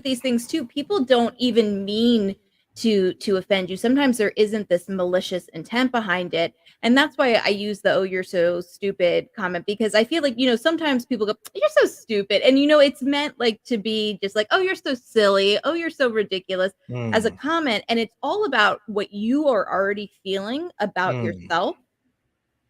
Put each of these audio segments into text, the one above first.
these things too, people don't even mean to offend you. Sometimes there isn't this malicious intent behind it. And that's why I use the "oh, you're so stupid" comment, because I feel like, sometimes people go, "You're so stupid." And it's meant like to be just like, "Oh, you're so silly. Oh, you're so ridiculous," as a Mm, comment. And it's all about what you are already feeling about mm, yourself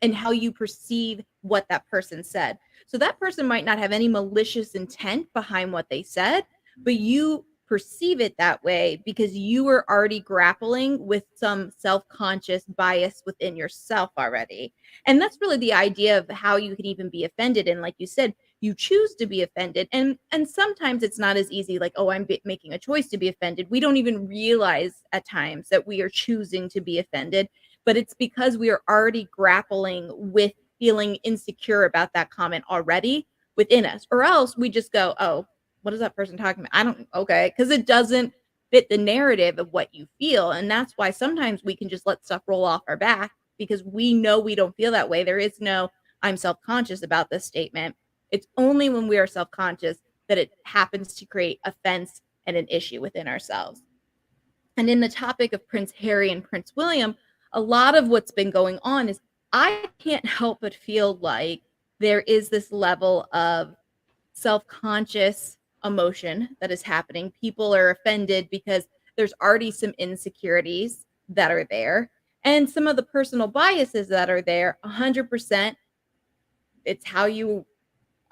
and how you perceive what that person said. So that person might not have any malicious intent behind what they said, but you perceive it that way because you were already grappling with some self-conscious bias within yourself already. And that's really the idea of how you can even be offended. And like you said, you choose to be offended. And sometimes it's not as easy like, oh, making a choice to be offended. We don't even realize at times that we are choosing to be offended, but it's because we are already grappling with feeling insecure about that comment already within us. Or else we just go, oh, what is that person talking about? I don't, okay, because it doesn't fit the narrative of what you feel. And that's why sometimes we can just let stuff roll off our back because we know we don't feel that way. There is no, I'm self conscious about this statement. It's only when we are self conscious that it happens to create offense and an issue within ourselves. And in the topic of Prince Harry and Prince William, a lot of what's been going on is I can't help but feel like there is this level of self conscious emotion that is happening. People are offended because there's already some insecurities that are there. And some of the personal biases that are there, 100%, it's how you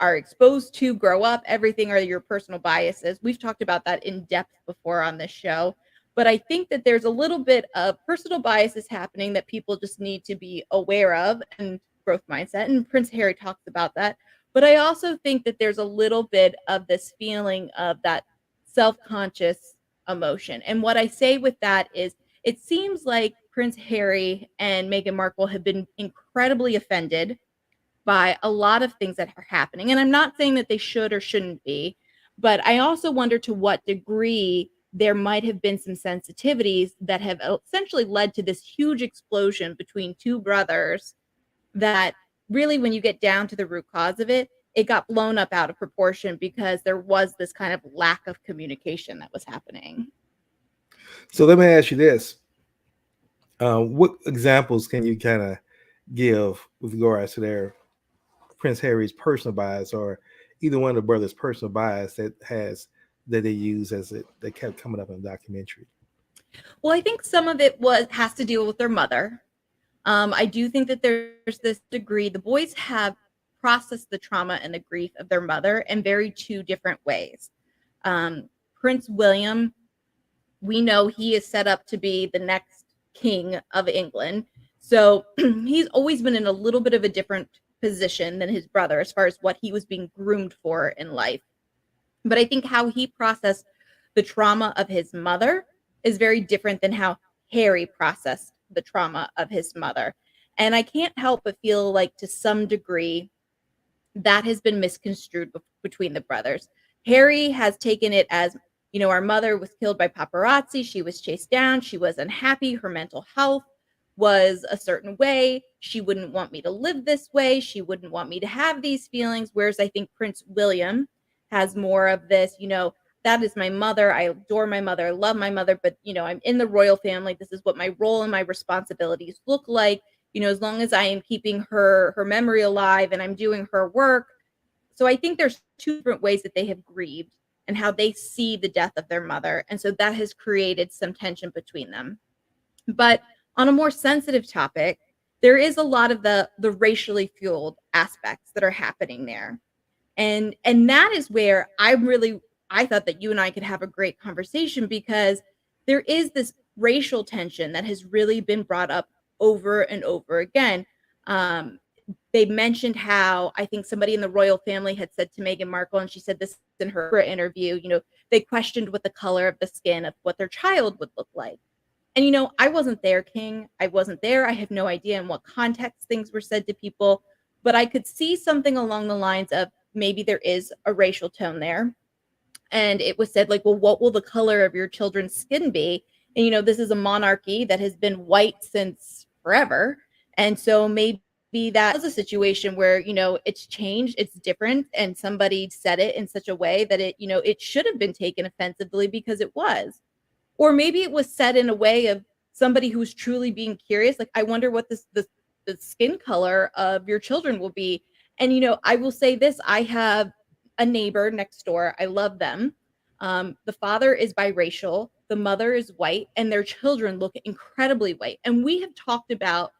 are exposed to, grow up, everything are your personal biases. We've talked about that in depth before on this show. But I think that there's a little bit of personal biases happening that people just need to be aware of, and growth mindset. And Prince Harry talks about that. But I also think that there's a little bit of this feeling of that self conscious emotion. And what I say with that is it seems like Prince Harry and Meghan Markle have been incredibly offended by a lot of things that are happening. And I'm not saying that they should or shouldn't be, but I also wonder to what degree there might have been some sensitivities that have essentially led to this huge explosion between two brothers that really, when you get down to the root cause of it, it got blown up out of proportion because there was this kind of lack of communication that was happening. So let me ask you this: what examples can you kind of give with regards to their Prince Harry's personal bias, or either one of the brothers' personal bias that they use as it that kept coming up in the documentary? Well, I think some of it was has to deal with their mother. I do think that there's this degree. The boys have processed the trauma and the grief of their mother in very two different ways. Prince William, we know he is set up to be the next king of England. So he's always been in a little bit of a different position than his brother as far as what he was being groomed for in life. But I think how he processed the trauma of his mother is very different than how Harry processed the trauma of his mother. And I can't help but feel like to some degree that has been misconstrued between the brothers. Harry has taken it as, our mother was killed by paparazzi. She was chased down. She was unhappy. Her mental health was a certain way. She wouldn't want me to live this way. She wouldn't want me to have these feelings. Whereas I think Prince William has more of this, that is my mother. I adore my mother. I love my mother. But, I'm in the royal family. This is what my role and my responsibilities look like. As long as I am keeping her memory alive and I'm doing her work. So I think there's two different ways that they have grieved and how they see the death of their mother. And so that has created some tension between them. But on a more sensitive topic, there is a lot of the racially fueled aspects that are happening there. And that is where I thought that you and I could have a great conversation, because there is this racial tension that has really been brought up over and over again. They mentioned how I think somebody in the royal family had said to Meghan Markle, and she said this in her interview, they questioned what the color of the skin of what their child would look like. And I wasn't there, King. I wasn't there. I have no idea in what context things were said to people, but I could see something along the lines of maybe there is a racial tone there. And it was said, like, well, what will the color of your children's skin be? And this is a monarchy that has been white since forever. And so maybe be that was a situation where, it's changed, it's different, and somebody said it in such a way that it should have been taken offensively because it was. Or maybe it was said in a way of somebody who's truly being curious, like, I wonder what the skin color of your children will be. And I will say this, I have a neighbor next door. I love them. The father is biracial, the mother is white, and their children look incredibly white. And we have talked about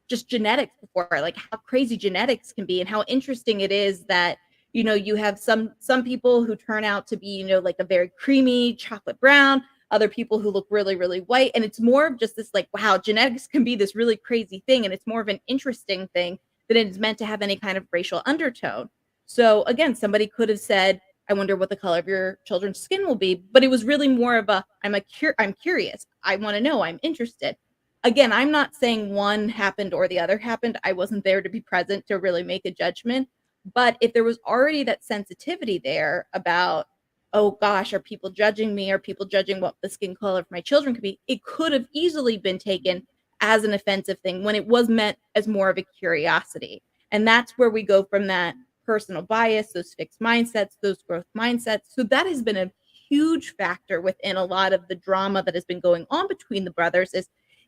just genetics before, like how crazy genetics can be and how interesting it is that you have some people who turn out to be like a very creamy chocolate brown, other people who look really, really white. And it's more of just this, like, wow, genetics can be this really crazy thing. And it's more of an interesting thing than it's meant to have any kind of racial undertone. So again, somebody could have said, I wonder what the color of your children's skin will be. But it was really more of I'm curious. I want to know. I'm interested. Again, I'm not saying one happened or the other happened. I wasn't there to be present to really make a judgment. But if there was already that sensitivity there about, oh gosh, are people judging me? Are people judging what the skin color of my children could be? It could have easily been taken as an offensive thing when it was meant as more of a curiosity. And that's where we go from that personal bias, those fixed mindsets, those growth mindsets. So that has been a huge factor within a lot of the drama that has been going on between the brothers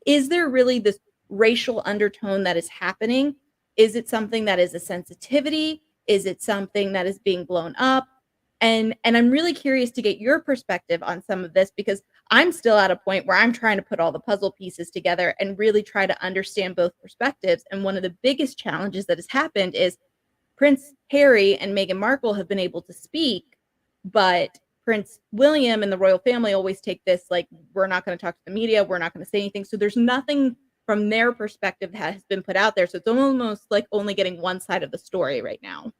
is there really this racial undertone that is happening? Is it something that is a sensitivity? Is it something that is being blown up? And I'm really curious to get your perspective on some of this because I'm still at a point where I'm trying to put all the puzzle pieces together and really try to understand both perspectives. And one of the biggest challenges that has happened is Prince Harry and Meghan Markle have been able to speak, but Prince William and the royal family always take this like, we're not going to talk to the media, we're not going to say anything. So there's nothing from their perspective that has been put out there. So it's almost like only getting one side of the story right now.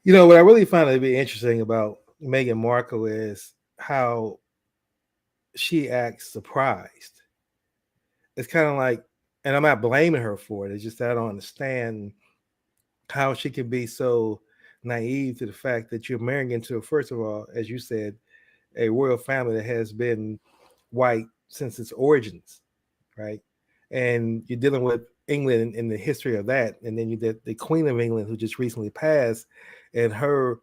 What I really find to be interesting about Meghan Markle is how she acts surprised. It's kind of like, and I'm not blaming her for it. It's just that I don't understand how she can be so naive to the fact that you're marrying into, first of all, as you said, a royal family that has been white since its origins, right? And you're dealing with England and the history of that. And then you did the Queen of England, who just recently passed, and her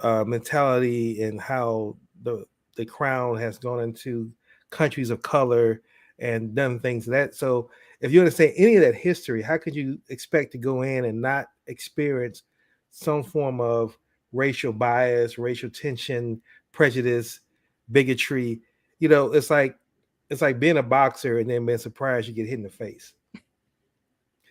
mentality and how the crown has gone into countries of color and done things that. So if you understand any of that history, how could you expect to go in and not experience some form of racial bias, racial tension, prejudice, bigotry? It's like being a boxer and then being surprised you get hit in the face.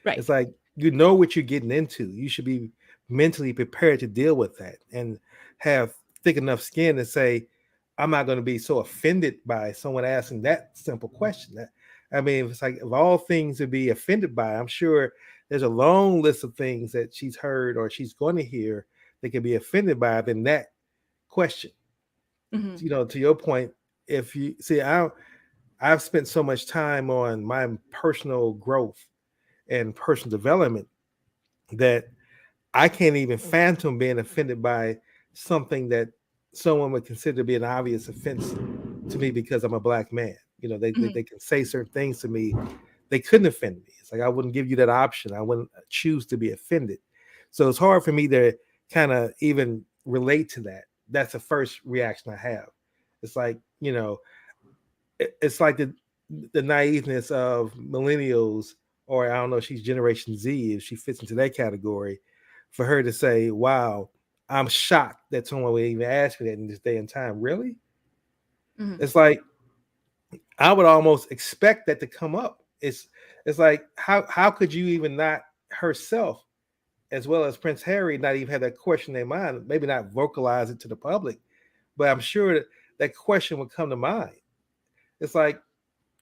Right. It's like you know what you're getting into. You should be mentally prepared to deal with that and have thick enough skin to say, I'm not going to be so offended by someone asking that simple question. I mean, it's like of all things to be offended by, I'm sure there's a long list of things that she's heard or she's going to hear that can be offended by than that question. Mm-hmm. To your point, if you see, I've spent so much time on my personal growth and personal development that I can't even phantom being offended by something that someone would consider to be an obvious offense to me because I'm a black man. They can say certain things to me. They couldn't offend me. It's like I wouldn't give you that option. I wouldn't choose to be offended. So it's hard for me to kind of even relate to that. That's the first reaction I have. It's like, it's like the naiveness of millennials, or I don't know, she's Generation Z, if she fits into that category, for her to say, wow, I'm shocked that someone would even ask me that in this day and time. Really? Mm-hmm. It's like I would almost expect that to come up. It's like how could you even not herself, as well as Prince Harry, not even have that question in their mind, maybe not vocalize it to the public, but I'm sure that question would come to mind. It's like,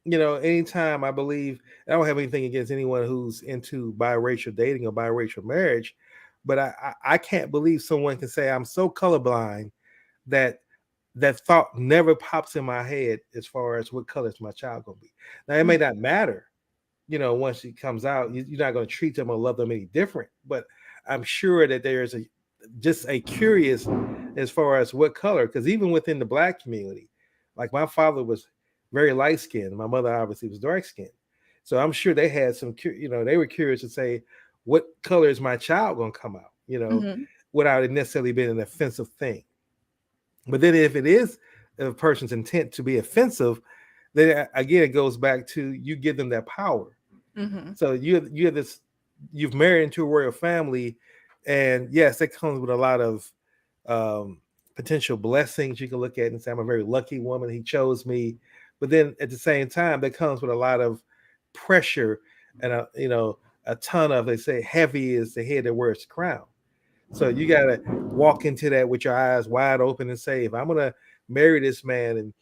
anytime I believe, I don't have anything against anyone who's into biracial dating or biracial marriage, but I can't believe someone can say I'm so colorblind that that thought never pops in my head as far as what color is my child going to be. Now, it may not matter, once she comes out, you're not going to treat them or love them any different, but I'm sure that there's just a curious as far as what color, because even within the black community, like my father was very light skinned, my mother obviously was dark skinned. So I'm sure they had some, they were curious to say, what color is my child going to come out, Mhm. without it necessarily being an offensive thing. But then if it is a person's intent to be offensive, then again, it goes back to you give them that power. Mhm. So you have this, you've married into a royal family, and yes, that comes with a lot of um, potential blessings. You can look at it and say, I'm a very lucky woman. He chose me. But then at the same time, that comes with a lot of pressure and a ton of, they say, heavy is the head that wears the crown. So you got to walk into that with your eyes wide open and say, if I'm going to marry this man, and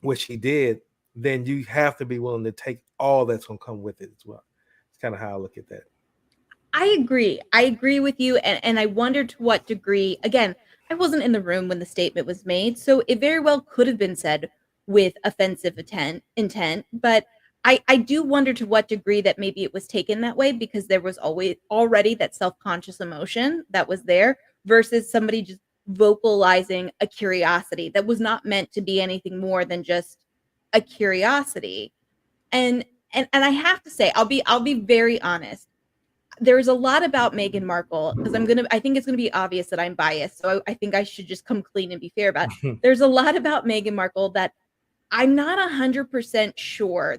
which he did, then you have to be willing to take all that's going to come with it as well. It's kind of how I look at that. I agree. I agree with you, and I wonder to what degree. Again, I wasn't in the room when the statement was made, so it very well could have been said with offensive intent. But I do wonder to what degree that maybe it was taken that way because there was always already that self-conscious emotion that was there versus somebody just vocalizing a curiosity that was not meant to be anything more than just a curiosity. And and I have to say, I'll be very honest. There's a lot about Meghan Markle because I think it's gonna be obvious that I'm biased, so I think I should just come clean and be fair about it. There's a lot about Meghan Markle that I'm not 100% sure.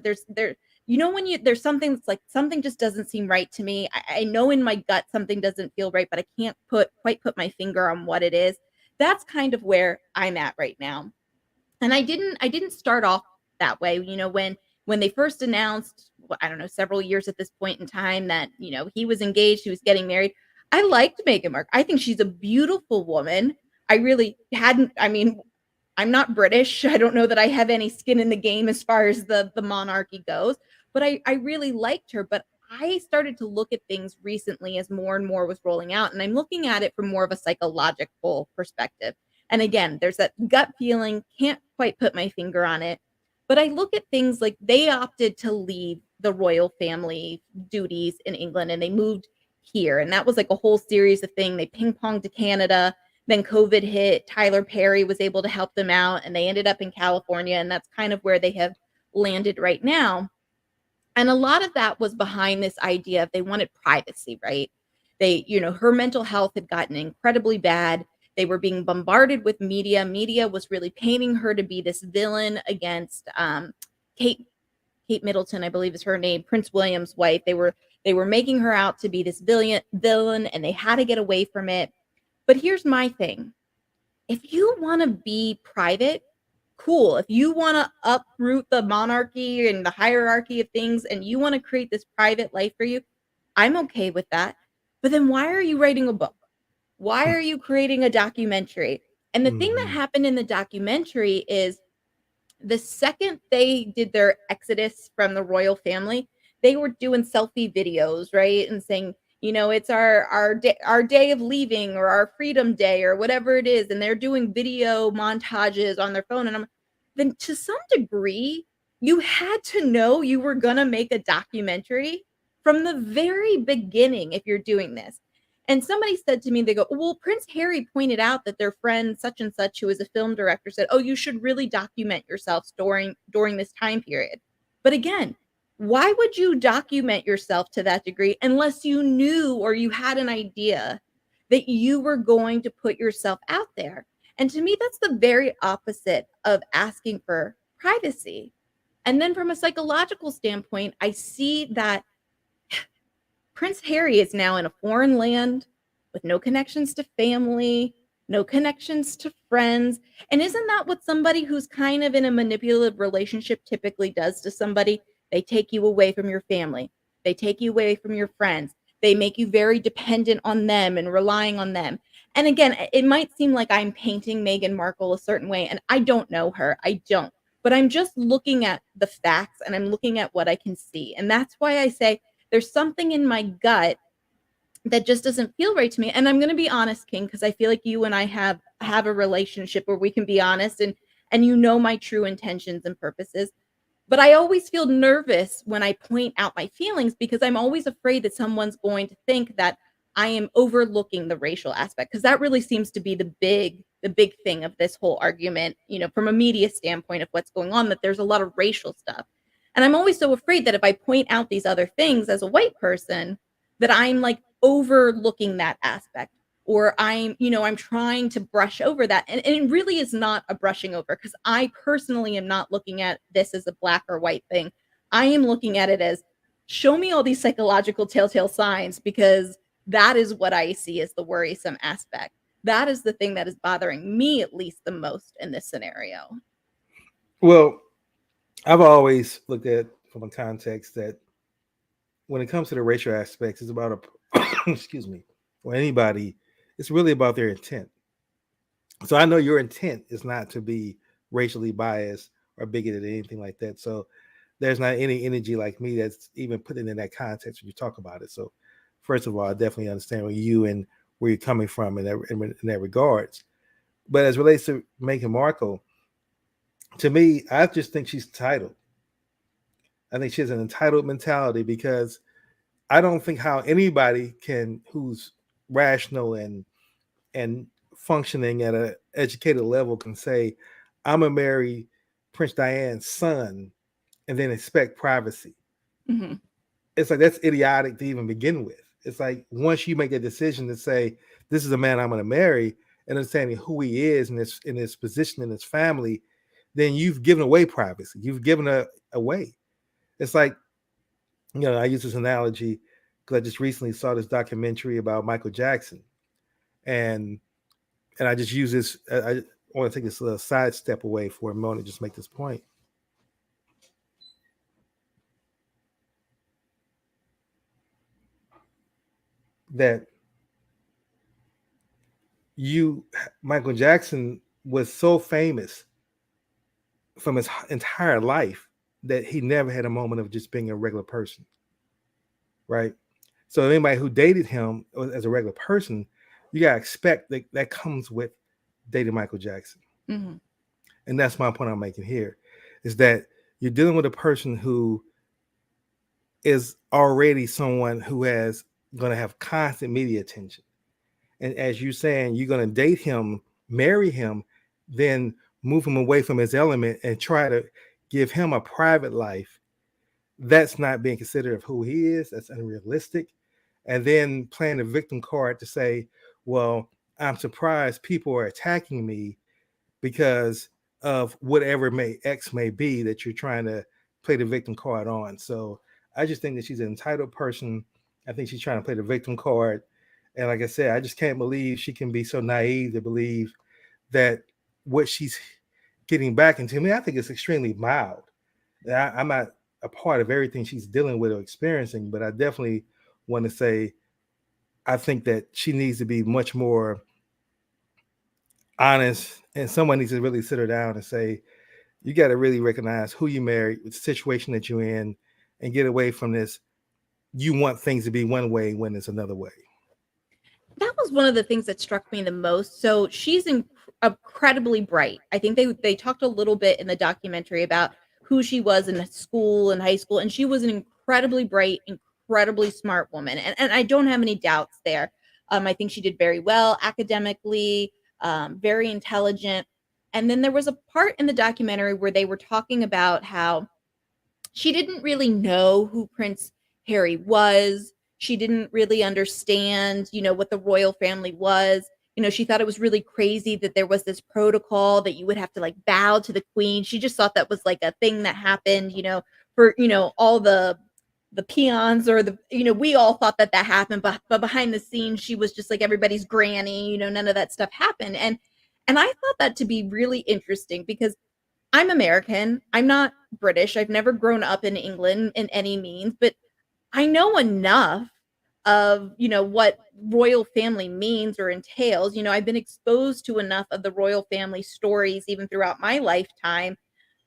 When there's something that's like something just doesn't seem right to me. I know in my gut something doesn't feel right, but I can't quite put my finger on what it is. That's kind of where I'm at right now. And I didn't start off that way. When they first announced, well, I don't know, several years at this point in time that, he was engaged, he was getting married. I liked Meghan Markle. I think she's a beautiful woman. I really hadn't I mean, I'm not British. I don't know that I have any skin in the game as far as the monarchy goes, but I really liked her. But I started to look at things recently as more and more was rolling out, and I'm looking at it from more of a psychological perspective. And again, there's that gut feeling, can't quite put my finger on it. But I look at things like they opted to leave the royal family duties in England and they moved here. And that was like a whole series of things. They ping ponged to Canada, then COVID hit. Tyler Perry was able to help them out, and they ended up in California. And that's kind of where they have landed right now. And a lot of that was behind this idea of they wanted privacy, right? Her mental health had gotten incredibly bad. They were being bombarded with media. Media was really painting her to be this villain against Kate Kate Middleton, I believe is her name, Prince William's wife. They were making her out to be this villain, and they had to get away from it. But here's my thing: if you want to be private, cool. If you want to uproot the monarchy and the hierarchy of things, and you want to create this private life for you, I'm okay with that. But then why are you writing a book? Why are you creating a documentary? And the thing that Mhm. happened in the documentary is the second they did their exodus from the royal family, they were doing selfie videos, right? And saying, it's our day of leaving or our freedom day or whatever it is. And they're doing video montages on their phone. And then to some degree, you had to know you were going to make a documentary from the very beginning if you're doing this. And somebody said to me, they go, well, Prince Harry pointed out that their friend such and such, who is a film director, said, oh, you should really document yourself during this time period. But again, why would you document yourself to that degree unless you knew or you had an idea that you were going to put yourself out there? And to me, that's the very opposite of asking for privacy. And then from a psychological standpoint, I see that Prince Harry is now in a foreign land with no connections to family, no connections to friends. And isn't that what somebody who's kind of in a manipulative relationship typically does to somebody? They take you away from your family, they take you away from your friends, they make you very dependent on them and relying on them. And again, it might seem like I'm painting Meghan Markle a certain way, and I don't know her. I don't. But I'm just looking at the facts and I'm looking at what I can see. And that's why I say there's something in my gut that just doesn't feel right to me. And I'm going to be honest, King, because I feel like you and I have a relationship where we can be honest, and my true intentions and purposes. But I always feel nervous when I point out my feelings because I'm always afraid that someone's going to think that I am overlooking the racial aspect, because that really seems to be the big thing of this whole argument, from a media standpoint of what's going on, that there's a lot of racial stuff. And I'm always so afraid that if I point out these other things as a white person, that I'm like overlooking that aspect, or I'm trying to brush over that. And it really is not a brushing over, because I personally am not looking at this as a black or white thing. I am looking at it as, show me all these psychological telltale signs, because that is what I see as the worrisome aspect. That is the thing that is bothering me, at least the most in this scenario. Well, I've always looked at from a context that when it comes to the racial aspects, it's about a excuse me, or anybody, it's really about their intent. So I know your intent is not to be racially biased or bigoted or anything like that. So there's not any energy like me that's even put it in that context when you talk about it. So first of all, I definitely understand where you and where you're coming from in that regards. But as relates to Meghan Markle, to me, I just think she's entitled. I think she has an entitled mentality because I don't think how anybody can who's rational and functioning at an educated level can say, I'm gonna marry Prince Diane's son and then expect privacy. Mm-hmm. It's like that's idiotic to even begin with. It's like once you make a decision to say, this is a man I'm gonna marry, and understanding who he is and his position in his family, then you've given away privacy. You've given away. It's like, I use this analogy because I just recently saw this documentary about Michael Jackson, and I just use this. I want to take this little side step away for a moment, just make this point that you, Michael Jackson, was so famous from his entire life that he never had a moment of just being a regular person, right? So anybody who dated him as a regular person, you gotta expect that that comes with dating Michael Jackson. Mm-hmm. And that's my point I'm making here, is that you're dealing with a person who is already someone who has going to have constant media attention. And as you're saying, you're going to date him, marry him, then move him away from his element and try to give him a private life. That's not being considerate of who he is. That's unrealistic. And then playing the victim card to say, well, I'm surprised people are attacking me because of whatever X may be that you're trying to play the victim card on. So I just think that she's an entitled person. I think she's trying to play the victim card. And like I said, I just can't believe she can be so naive to believe that what she's getting back into me, I think it's extremely mild. I'm not a part of everything she's dealing with or experiencing, but I definitely want to say I think that she needs to be much more honest, and someone needs to really sit her down and say, you got to really recognize who you married, the situation that you're in, and get away from this. You want things to be one way when it's another way. That was one of the things that struck me the most. So she's incredibly bright. I think they talked a little bit in the documentary about who she was in school and high school, and she was an incredibly bright, incredibly smart woman. And I don't have any doubts there. I think she did very well academically, very intelligent. And then there was a part in the documentary where they were talking about how she didn't really know who Prince Harry was. She didn't really understand, what the royal family was. She thought it was really crazy that there was this protocol that you would have to like bow to the queen. She just thought that was like a thing that happened, for, all the peons, or we all thought that happened, but behind the scenes she was just like everybody's granny. None of that stuff happened. And I thought that to be really interesting, because I'm American. I'm not British. I've never grown up in England in any means, but I know enough of, what royal family means or entails. I've been exposed to enough of the royal family stories even throughout my lifetime,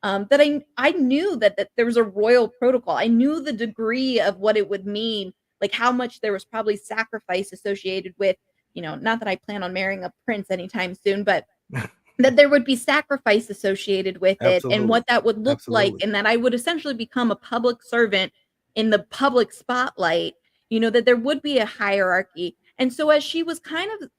that I knew that there was a royal protocol. I knew the degree of what it would mean, like how much there was probably sacrifice associated with, not that I plan on marrying a prince anytime soon, but that there would be sacrifice associated with it, and Absolutely. what that would look like, Absolutely. and that I would essentially become a public servant in the public spotlight, that there would be a hierarchy. And so as she was kind of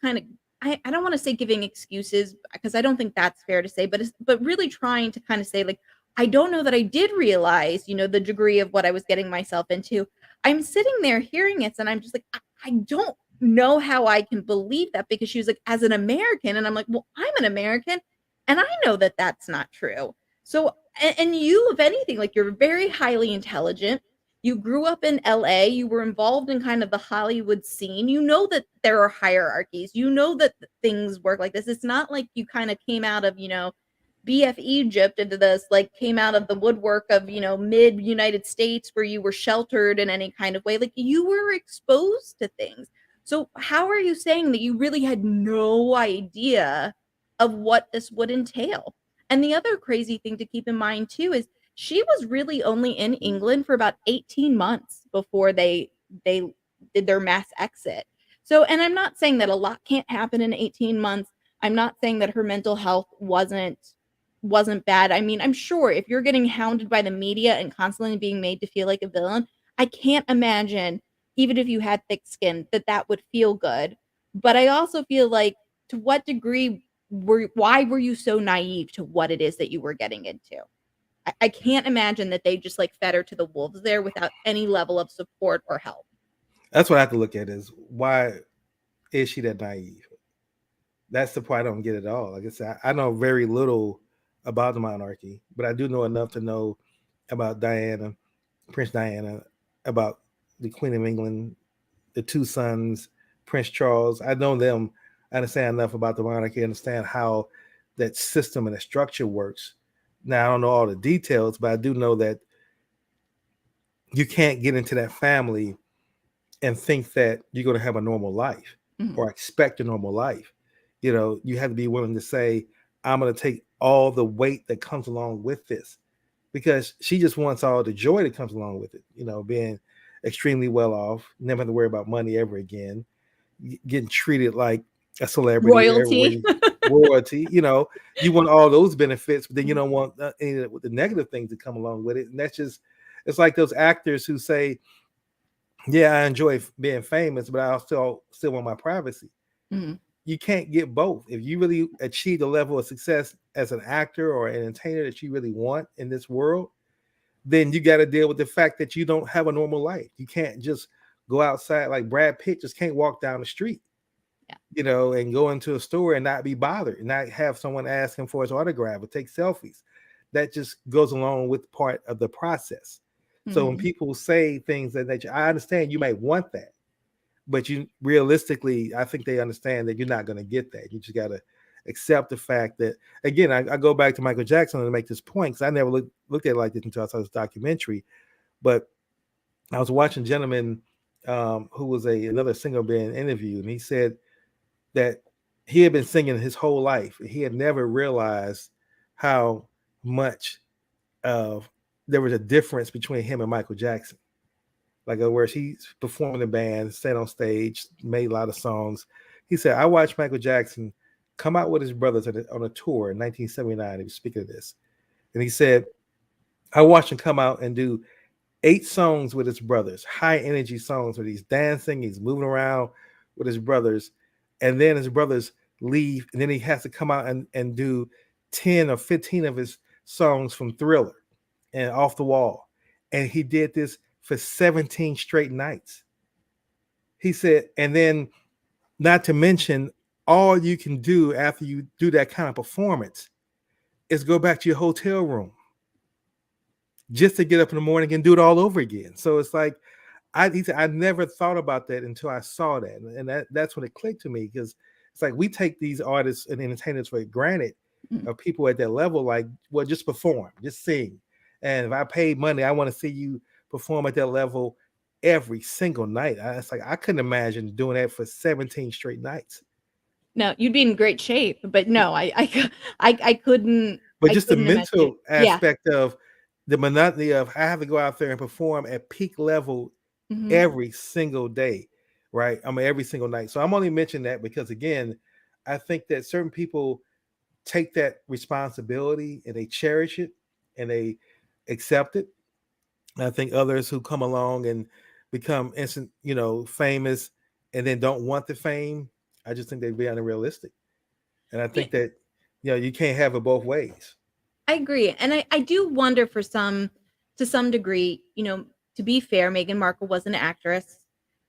I don't want to say giving excuses, because I don't think that's fair to say, but really trying to kind of say like, I don't know that I did realize, the degree of what I was getting myself into. I'm sitting there hearing it, and I'm just like, I don't know how I can believe that, because she was like, as an American. And I'm like, well, I'm an American and I know that that's not true. So, and you, if anything, like, you're very highly intelligent. You grew up in LA, you were involved in kind of the Hollywood scene. You know that there are hierarchies, you know that things work like this. It's not like you kind of came out of, BF Egypt into this, like, came out of the woodwork of, mid United States, where you were sheltered in any kind of way. Like, you were exposed to things. So how are you saying that you really had no idea of what this would entail? And the other crazy thing to keep in mind too is she was really only in England for about 18 months before they did their mass exit. So, and I'm not saying that a lot can't happen in 18 months. I'm not saying that her mental health wasn't bad. I mean, I'm sure if you're getting hounded by the media and constantly being made to feel like a villain, I can't imagine, even if you had thick skin, that that would feel good. But I also feel like, to what degree why were you so naive to what it is that you were getting into? I can't imagine that they just, like, fed her to the wolves there without any level of support or help. That's what I have to look at, is why is she that naive? That's the part I don't get at all. Like I said, I know very little about the monarchy, but I do know enough to know about Diana, Prince Diana, about the Queen of England, the two sons, Prince Charles. I know them. I understand enough about the monarchy, understand how that system and the structure works. Now, I don't know all the details, but I do know that you can't get into that family and think that you're going to have a normal life Mhm. or expect a normal life. You have to be willing to say, I'm going to take all the weight that comes along with this, because she just wants all the joy that comes along with it. Being extremely well off, never have to worry about money ever again, getting treated like a celebrity everywhere, Royalty. royalty. You want all those benefits, but then you don't want any of the negative things that come along with it. And that's just, it's like those actors who say, yeah, I enjoy being famous, but I still want my privacy. Mhm. You can't get both. If you really achieve the level of success as an actor or an entertainer that you really want in this world, then you got to deal with the fact that you don't have a normal life. You can't just go outside like Brad Pitt just can't walk down the street, Yeah. and go into a store and not be bothered, and not have someone ask him for his autograph or take selfies. That just goes along with part of the process. So when Mhm. people say things that nature, I understand you might want that, but you realistically, I think they understand that you're not going to get that. You just got to accept the fact that, again, I go back to Michael Jackson to make this point, because I never looked at it like this until I saw this documentary. But I was watching a gentleman who was another singer being interviewed, and he said that he had been singing his whole life. He had never realized how much of there was a difference between him and Michael Jackson. Like, where he's performing in bands, stayed on stage, made a lot of songs. He said, I watched Michael Jackson come out with his brothers on a tour in 1979. He was speaking of this. And he said, I watched him come out and do 8 songs with his brothers, high energy songs where he's dancing, he's moving around with his brothers. And then his brothers leave. And then he has to come out and do 10 or 15 of his songs from Thriller and Off the Wall. And he did this for 17 straight nights. He said, and then, not to mention, all you can do after you do that kind of performance is go back to your hotel room just to get up in the morning and do it all over again. So it's like, he said, I never thought about that until I saw that. And that's when it clicked to me, because it's like we take these artists and entertainers for granted, Mhm. or people at that level, like, well, just perform, just sing. And if I paid money, I want to see you perform at that level every single night. It's like, I couldn't imagine doing that for 17 straight nights. No, you'd be in great shape, but no, But I just the couldn't imagine it. mental Yeah. aspect of the monotony of I have to go out there and perform at peak level Mhm. every single day, right? I mean, every single night. So I'm only mentioning that because, again, I think that certain people take that responsibility and they cherish it and they accept it. And I think others who come along and become instant, famous, and then don't want the fame, I just think they're being unrealistic. And I Yeah. think that, you can't have it both ways. I agree. And I do wonder for to some degree, to be fair, Meghan Markle was an actress.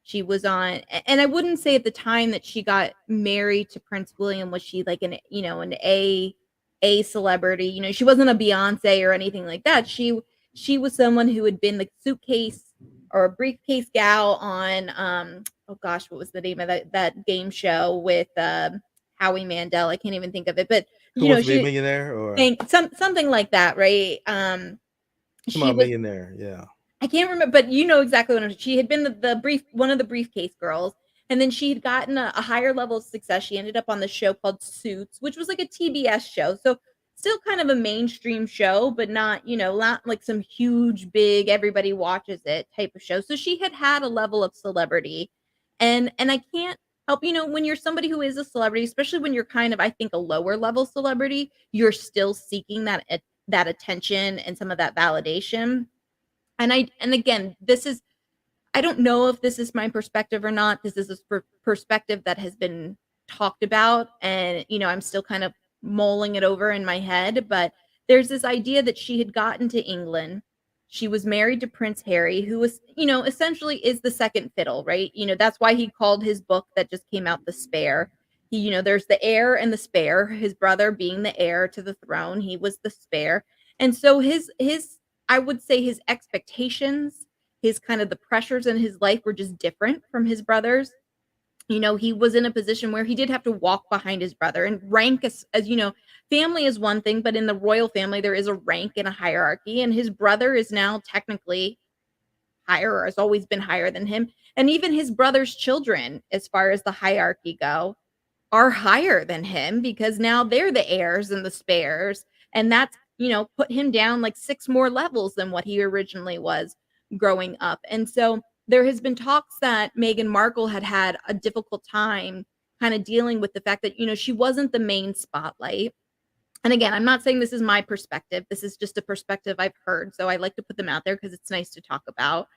She was on, and I wouldn't say at the time that she got married to Prince William was she like an a celebrity. She wasn't a Beyonce or anything like that. She was someone who had been the suitcase or a briefcase gal on oh gosh, what was the name of that game show with Howie Mandel? I can't even think of it, but Who Wants to Be a she Millionaire or think something like that, right? Come She on, was Millionaire? Yeah. I can't remember, but you know exactly what she had been the brief one of the briefcase girls, and then she had gotten a higher level of success. She ended up on the show called Suits, which was like a TBS show, so still kind of a mainstream show, but not not like some huge big everybody watches it type of show. So she had a level of celebrity, and I can't help when you're somebody who is a celebrity, especially when you're kind of I think a lower level celebrity, you're still seeking that attention and some of that validation. And again, this is I don't know if this is my perspective or not. This is a perspective that has been talked about, and I'm still kind of mulling it over in my head. But there's this idea that she had gotten to England. She was married to Prince Harry, who was, essentially is the second fiddle, right? That's why he called his book that just came out The Spare. There's the heir and the spare. His brother being the heir to the throne, he was the spare, and so his I would say his expectations, his kind of the pressures in his life were just different from his brothers. He was in a position where he did have to walk behind his brother and rank as family is one thing, but in the royal family, there is a rank and a hierarchy. And his brother is now technically higher or has always been higher than him. And even his brother's children, as far as the hierarchy go, are higher than him because now they're the heirs and the spares. And that's, put him down like six more levels than what he originally was growing up. And so there has been talks that Meghan Markle had a difficult time kind of dealing with the fact that, she wasn't the main spotlight. And again, I'm not saying this is my perspective. This is just a perspective I've heard. So I like to put them out there because it's nice to talk about,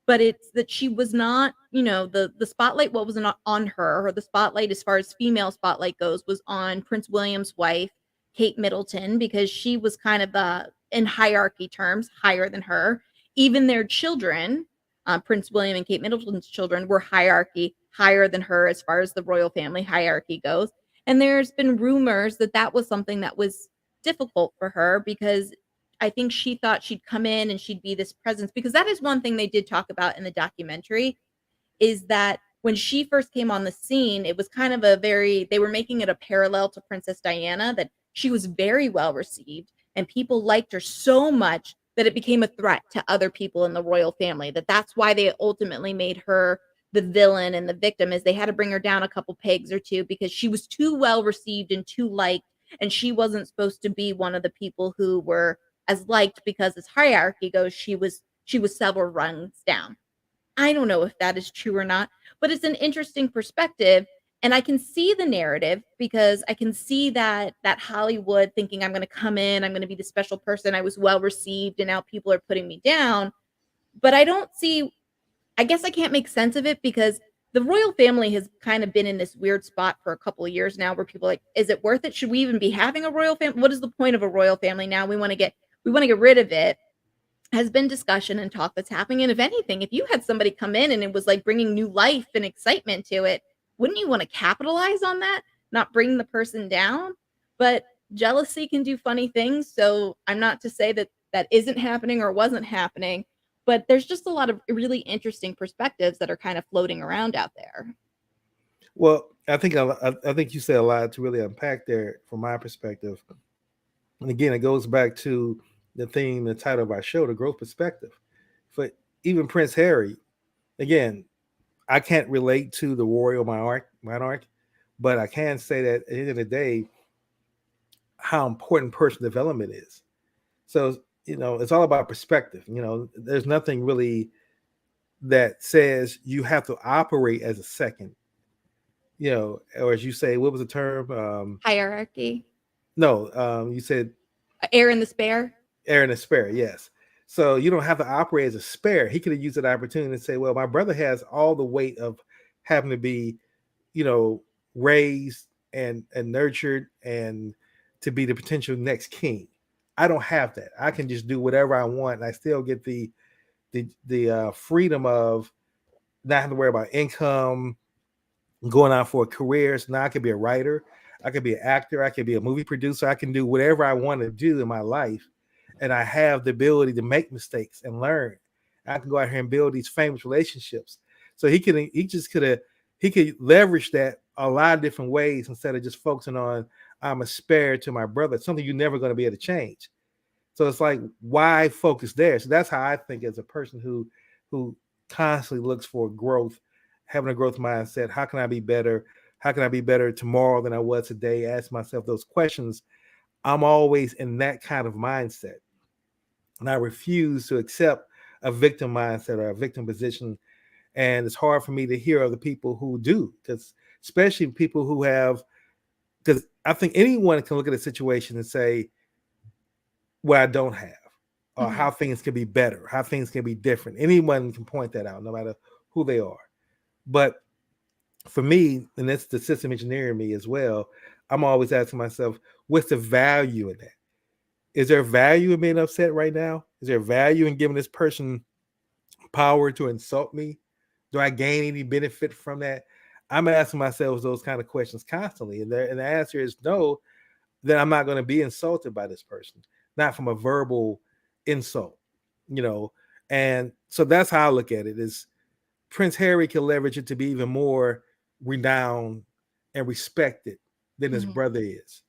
but it's that she was not, the spotlight what was not on her, or the spotlight as far as female spotlight goes was on Prince William's wife, Kate Middleton, because she was kind of the in hierarchy terms higher than her. Even their children, Prince William and Kate Middleton's children, were hierarchy higher than her as far as the royal family hierarchy goes. And there's been rumors that that was something that was difficult for her because I think she thought she'd come in and she'd be this presence, because that is one thing they did talk about in the documentary, is that when she first came on the scene, it was kind of they were making it a parallel to Princess Diana, that she was very well received and people liked her so much that it became a threat to other people in the royal family. That's why they ultimately made her the villain and the victim, is they had to bring her down a couple pegs or two because she was too well received and too liked, and she wasn't supposed to be one of the people who were as liked, because as hierarchy goes, she was several rungs down. I don't know if that is true or not, but it's an interesting perspective. And I can see the narrative because I can see that Hollywood thinking I'm going to come in, I'm going to be the special person, I was well received, and now people are putting me down. But I don't see, I guess I can't make sense of it because the royal family has kind of been in this weird spot for a couple of years now where people are like, is it worth it? Should we even be having a royal family? What is the point of a royal family now? We want to get rid of it. Has been discussion and talk that's happening. And if anything, if you had somebody come in and it was like bringing new life and excitement to it, wouldn't you want to capitalize on that, not bring the person down? But jealousy can do funny things. So I'm not to say that that isn't happening or wasn't happening, but there's just a lot of really interesting perspectives that are kind of floating around out there. Well, I think you said a lot to really unpack there from my perspective. And again, it goes back to the theme, the title of our show, the growth perspective. For even Prince Harry, again, I can't relate to the royal monarch, but I can say that at the end of the day, how important personal development is. So, it's all about perspective. There's nothing really that says you have to operate as a second, or as you say, what was the term? Hierarchy, No, you said air in the spare. Aaron is spare, yes. So you don't have to operate as a spare. He could have used that opportunity to say, well, my brother has all the weight of having to be, you know, raised and nurtured and to be the potential next king. I don't have that. I can just do whatever I want, and I still get the freedom of not having to worry about income, going out for a career. So now I could be a writer, I could be an actor, I could be a movie producer, I can do whatever I want to do in my life. And I have the ability to make mistakes and learn. I can go out here and build these famous relationships. So he could leverage that a lot of different ways instead of just focusing on I'm a spare to my brother, something you're never going to be able to change. So it's like, why focus there? So that's how I think as a person who constantly looks for growth, having a growth mindset. How can I be better? How can I be better tomorrow than I was today? Ask myself those questions. I'm always in that kind of mindset. And I refuse to accept a victim mindset or a victim position. And it's hard for me to hear other people who do, because especially people who have, because I think anyone can look at a situation and say, what I don't have, or Mm-hmm. how things can be better, how things can be different. Anyone can point that out, no matter who they are. But for me, and that's the system engineer in me as well, I'm always asking myself, what's the value in that? Is there value in being upset right now? Is there value in giving this person power to insult me? Do I gain any benefit from that? I'm asking myself those kind of questions constantly. And the answer is no, then I'm not going to be insulted by this person, not from a verbal insult, you know. And so that's how I look at it is Prince Harry can leverage it to be even more renowned and respected than his Mm-hmm. brother is.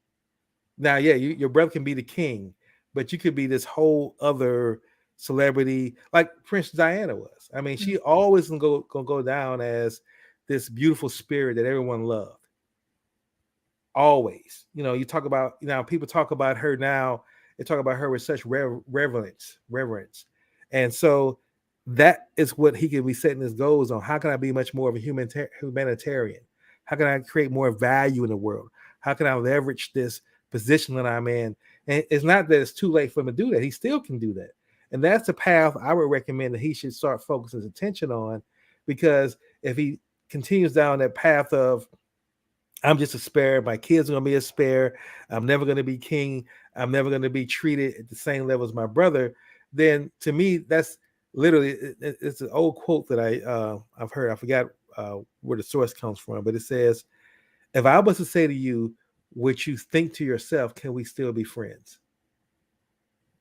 Now, yeah, your brother can be the king, but you could be this whole other celebrity like Prince Diana was. I mean, she always gonna go down as this beautiful spirit that everyone loved. Always, you talk about, people talk about her now. They talk about her with such reverence, and so that is what he could be setting his goals on. How can I be much more of a humanitarian? How can I create more value in the world? How can I leverage this position that I'm in? And it's not that it's too late for him to do that. He still can do that, and that's the path I would recommend that he should start focusing his attention on, because if he continues down that path of I'm just a spare. My kids are gonna be a spare. I'm never gonna be king. I'm never gonna be treated at the same level as my brother. Then to me, that's literally it's an old quote that I've heard. I forgot where the source comes from, but it says, "If I was to say to you, what you think to yourself, can we still be friends?"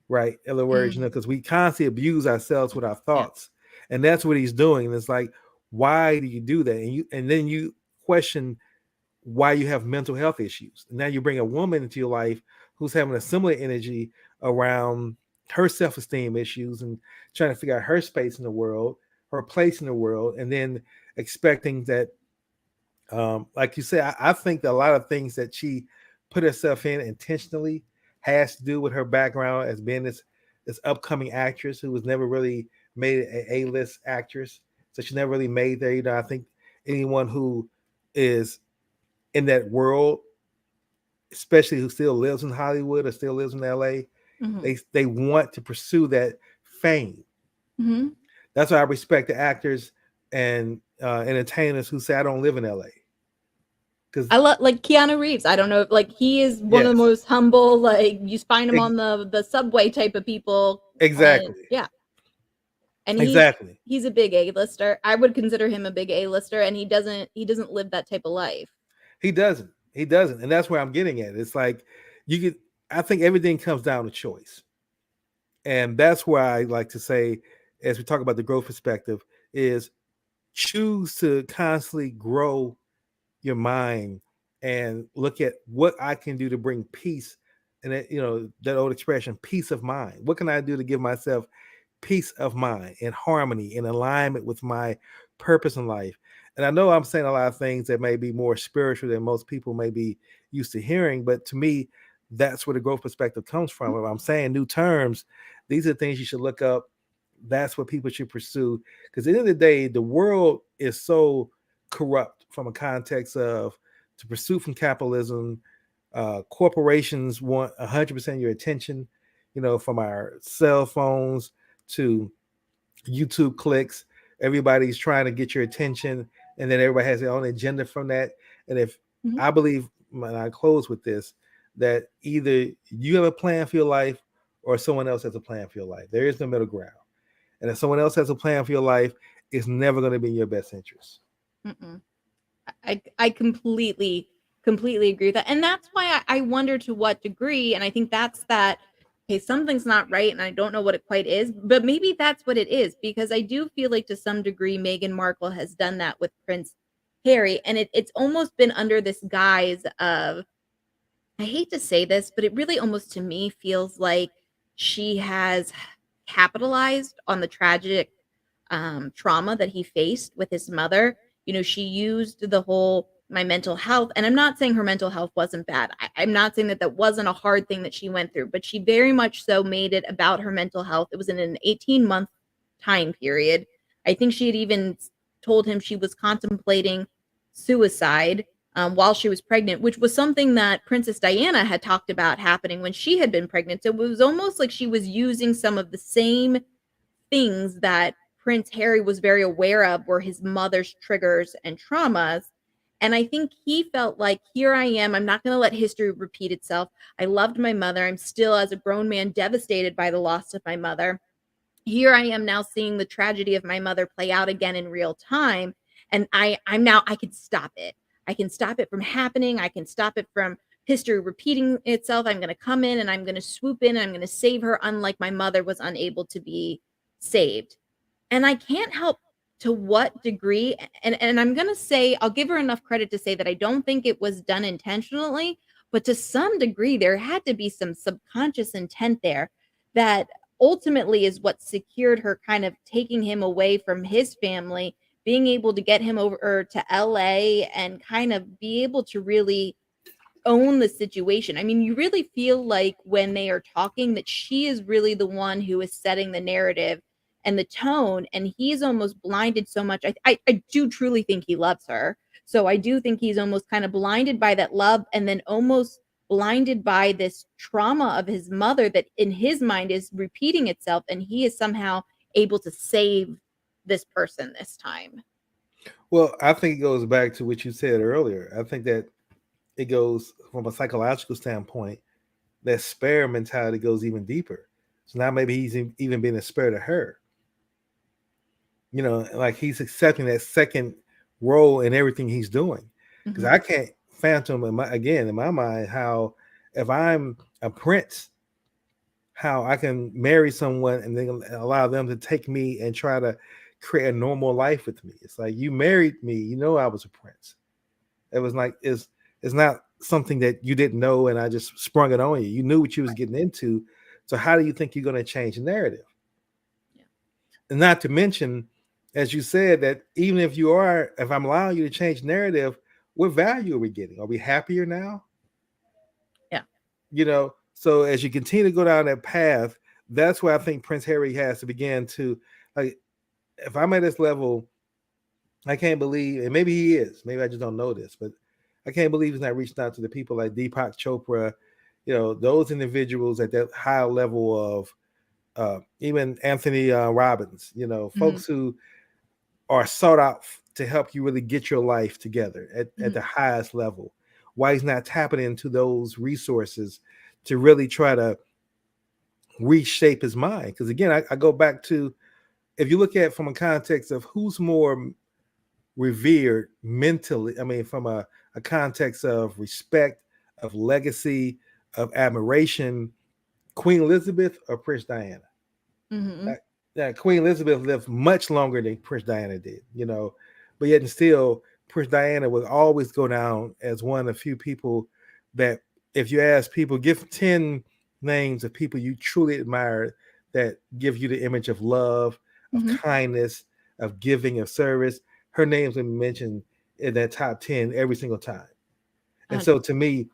Right? In other words, Mm-hmm. because we constantly abuse ourselves with our Yeah. thoughts, and that's what he's doing. And it's like, why do you do that? And then you question why you have mental health issues. And now you bring a woman into your life who's having a similar energy around her self-esteem issues and trying to figure out her space in the world, her place in the world, and then expecting that, like you said, I think that a lot of things that she put herself in intentionally has to do with her background as being this upcoming actress who was never really made an A-list actress. So she never really made there. I think anyone who is in that world, especially who still lives in Hollywood or still lives in LA, Mm-hmm. they want to pursue that fame. Mm-hmm. That's why I respect the actors and entertainers who say I don't live in LA. Because I love like Keanu Reeves. I don't know if like he is one of the yes, most humble, like you find him on the subway type of people. And exactly, yeah. And exactly. he's a big A-lister. I would consider him a big A-lister, and he doesn't live that type of life. He doesn't, and that's where I'm getting at. It's like you could. I think everything comes down to choice, and that's why I like to say, as we talk about the growth perspective, is choose to constantly grow your mind and look at what I can do to bring peace. And that old expression, peace of mind. What can I do to give myself peace of mind and harmony and alignment with my purpose in life? And I know I'm saying a lot of things that may be more spiritual than most people may be used to hearing, but to me, that's where the growth perspective comes from. If I'm saying new terms, these are things you should look up. That's what people should pursue. Because at the end of the day, the world is so corrupt from a context of to pursue from capitalism. Corporations want 100% of your attention, from our cell phones to YouTube clicks. Everybody's trying to get your attention, and then everybody has their own agenda from that. And if Mm-hmm. I believe, and I close with this, that either you have a plan for your life or someone else has a plan for your life. There is no middle ground. And if someone else has a plan for your life, it's never going to be in your best interest. Mm-mm. I completely agree with that. And that's why I wonder to what degree, and I think that's that, okay, something's not right and I don't know what it quite is, but maybe that's what it is, because I do feel like to some degree Meghan Markle has done that with Prince Harry, and it's almost been under this guise of, I hate to say this, but it really almost to me feels like she has capitalized on the tragic trauma that he faced with his mother. You know, she used the whole my mental health, and I'm not saying her mental health wasn't bad. I'm not saying that that wasn't a hard thing that she went through, but she very much so made it about her mental health. It was in an 18-month time period. I think she had even told him she was contemplating suicide while she was pregnant, which was something that Princess Diana had talked about happening when she had been pregnant. So it was almost like she was using some of the same things that Prince Harry was very aware of were his mother's triggers and traumas. And I think he felt like, here I am. I'm not going to let history repeat itself. I loved my mother. I'm still, as a grown man, devastated by the loss of my mother. Here I am now seeing the tragedy of my mother play out again in real time. And I'm now, I can stop it. I can stop it from happening. I can stop it from history repeating itself. I'm going to come in and I'm going to swoop in and I'm going to save her, unlike my mother was unable to be saved. And I can't help to what degree, and I'm going to say, I'll give her enough credit to say that I don't think it was done intentionally, but to some degree, there had to be some subconscious intent there that ultimately is what secured her kind of taking him away from his family, being able to get him over to LA and kind of be able to really own the situation. I mean, you really feel like when they are talking that she is really the one who is setting the narrative and the tone, and he's almost blinded so much. I do truly think he loves her. So I do think he's almost kind of blinded by that love, and then almost blinded by this trauma of his mother that in his mind is repeating itself, and he is somehow able to save this person this time. Well, I think it goes back to what you said earlier. I think that it goes from a psychological standpoint, that spare mentality goes even deeper. So now maybe he's even being a spare to her. You know, like he's accepting that second role in everything he's doing. Because Mm-hmm. I can't phantom in my mind how if I'm a prince, how I can marry someone and then allow them to take me and try to create a normal life with me. It's like you married me, you know I was a prince. It was like it's not something that you didn't know and I just sprung it on you. You knew what you was getting into. So how do you think you're going to change the narrative? Yeah. And not to mention, as you said, that even if I'm allowing you to change narrative, what value are we getting? Are we happier now? Yeah. You know, so as you continue to go down that path, that's where I think Prince Harry has to begin to, like, if I'm at this level, I can't believe, and maybe he is, maybe I just don't know this, but I can't believe he's not reaching out to the people like Deepak Chopra, you know, those individuals at that high level of even Anthony Robbins, you know, Mm-hmm. folks who are sought out to help you really get your life together at Mm-hmm. the highest level. Why he's not tapping into those resources to really try to reshape his mind? Because again, I go back to, if you look at it from a context of who's more revered mentally, I mean, from a context of respect, of legacy, of admiration, Queen Elizabeth or Prince Diana? Mm-hmm. That Queen Elizabeth lived much longer than Prince Diana did, you know, but yet and still, Prince Diana would always go down as one of the few people that, if you ask people, give 10 names of people you truly admire that give you the image of love, of Mm-hmm. kindness, of giving, of service, her name's been mentioned in that top 10 every single time. And so to me,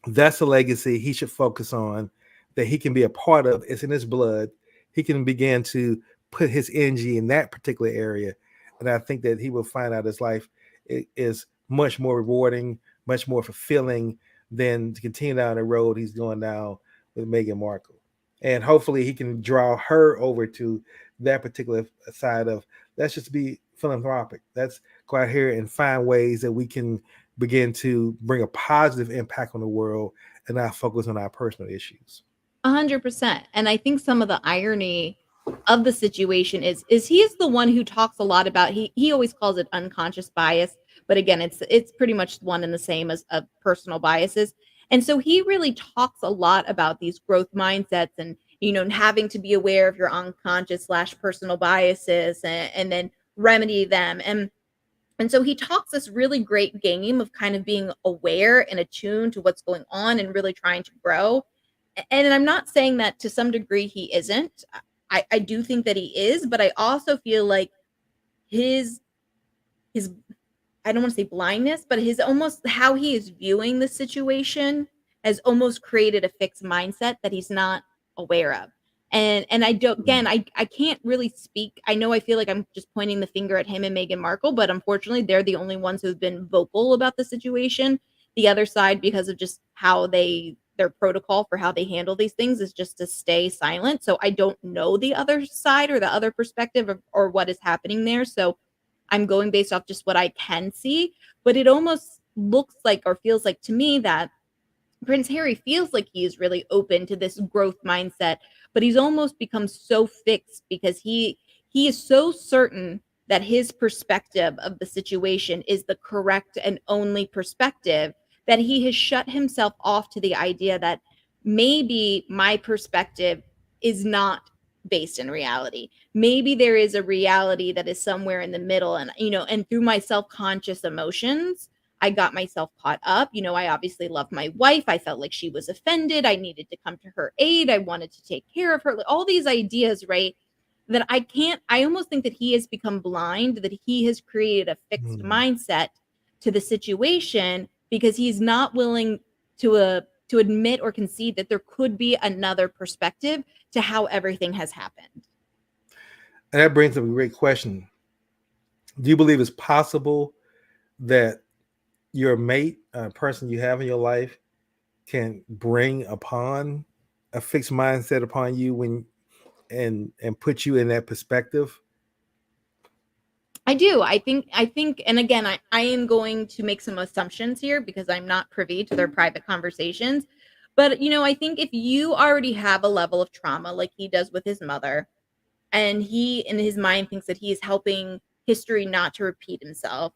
that's a legacy he should focus on, that he can be a part of. It's in his blood. He can begin to put his energy in that particular area. And I think that he will find out his life is much more rewarding, much more fulfilling than to continue down the road he's going down with Meghan Markle. And hopefully he can draw her over to that particular side of, let's just be philanthropic. Let's go out here and find ways that we can begin to bring a positive impact on the world and not focus on our personal issues. 100%. And I think some of the irony of the situation is he is the one who talks a lot about he always calls it unconscious bias, but again, it's pretty much one and the same as of personal biases. And so he really talks a lot about these growth mindsets and having to be aware of your unconscious slash personal biases and then remedy them. And so he talks this really great game of kind of being aware and attuned to what's going on and really trying to grow. And I'm not saying that to some degree he isn't. I do think that he is, but I also feel like his his I don't want to say blindness, but his almost how he is viewing the situation has almost created a fixed mindset that he's not aware of. And I don't again, I can't really speak. I know I feel like I'm just pointing the finger at him and Meghan Markle, but unfortunately they're the only ones who've been vocal about the situation. The other side, because of just how their protocol for how they handle these things is just to stay silent. So I don't know the other side or the other perspective or what is happening there. So I'm going based off just what I can see, but it almost looks like or feels like to me that Prince Harry feels like he is really open to this growth mindset, but he's almost become so fixed because he is so certain that his perspective of the situation is the correct and only perspective that he has shut himself off to the idea that maybe my perspective is not based in reality. Maybe there is a reality that is somewhere in the middle and and through my self-conscious emotions I got myself caught up. I obviously love my wife. I felt like she was offended. I needed to come to her aid. I wanted to take care of her. Like, all these ideas, right? That I almost think that he has become blind, that he has created a fixed mindset to the situation because he's not willing to admit or concede that there could be another perspective to how everything has happened. And that brings up a great question. Do you believe it's possible that your mate, a person you have in your life, can bring upon a fixed mindset upon you and put you in that perspective? I do. I think and again, I am going to make some assumptions here because I'm not privy to their private conversations. But I think if you already have a level of trauma like he does with his mother, and he in his mind thinks that he is helping history not to repeat itself,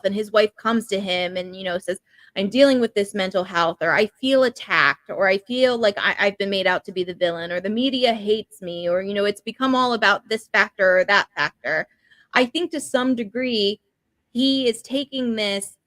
and his wife comes to him and says, I'm dealing with this mental health, or I feel attacked, or I feel like I've been made out to be the villain, or the media hates me, or it's become all about this factor or that factor. I think to some degree he is taking this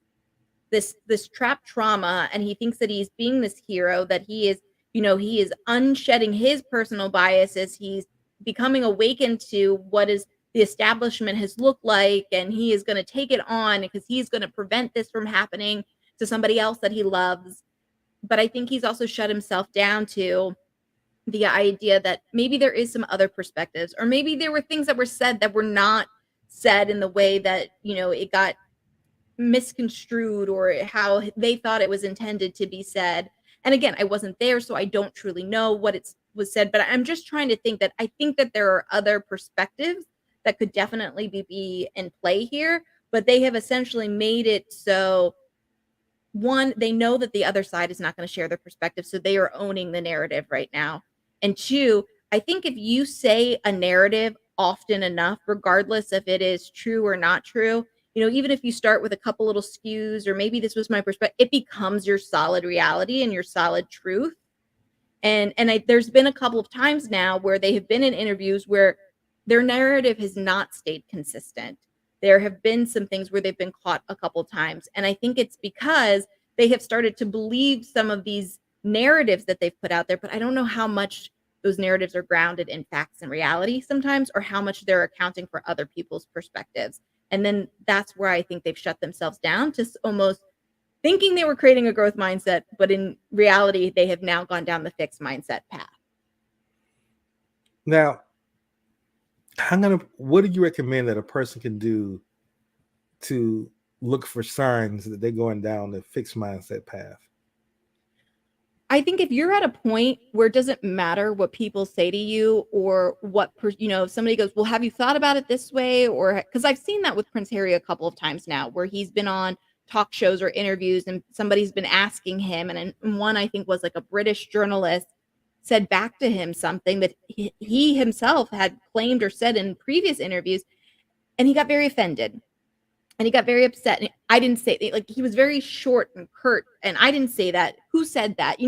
trap trauma and he thinks that he's being this hero, that he is unshedding his personal biases. He's becoming awakened to what is the establishment has looked like, and he is going to take it on because he's going to prevent this from happening to somebody else that he loves. But I think he's also shut himself down to the idea that maybe there is some other perspectives, or maybe there were things that were said that were not said in the way that it got misconstrued or how they thought it was intended to be said. And again, I wasn't there, so I don't truly know what it was said, but I'm just trying to think that I think that there are other perspectives that could definitely be in play here, but they have essentially made it so one, they know that the other side is not going to share their perspective, so they are owning the narrative right now. And two, I think if you say a narrative often enough, regardless if it is true or not true, even if you start with a couple little skews, or maybe this was my perspective, it becomes your solid reality and your solid truth. And there's been a couple of times now where they have been in interviews where their narrative has not stayed consistent. There have been some things where they've been caught a couple of times, and I think it's because they have started to believe some of these narratives that they've put out there, but I don't know how much those narratives are grounded in facts and reality sometimes, or how much they're accounting for other people's perspectives. And then that's where I think they've shut themselves down to almost thinking they were creating a growth mindset, but in reality, they have now gone down the fixed mindset path. Now, what do you recommend that a person can do to look for signs that they're going down the fixed mindset path? I think if you're at a point where it doesn't matter what people say to you, or if somebody goes, well, have you thought about it this way? Or because I've seen that with Prince Harry a couple of times now, where he's been on talk shows or interviews and somebody's been asking him. And one I think was like a British journalist said back to him something that he himself had claimed or said in previous interviews, and he got very offended and he got very upset. And I didn't say, like, he was very short and curt, and I didn't say that. Who said that?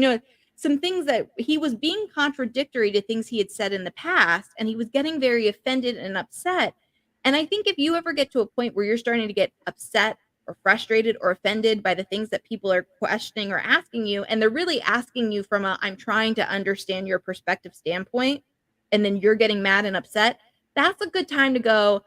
Some things that he was being contradictory to things he had said in the past, and he was getting very offended and upset. And I think if you ever get to a point where you're starting to get upset or frustrated or offended by the things that people are questioning or asking you, and they're really asking you from a I'm trying to understand your perspective standpoint, and then you're getting mad and upset, that's a good time to go,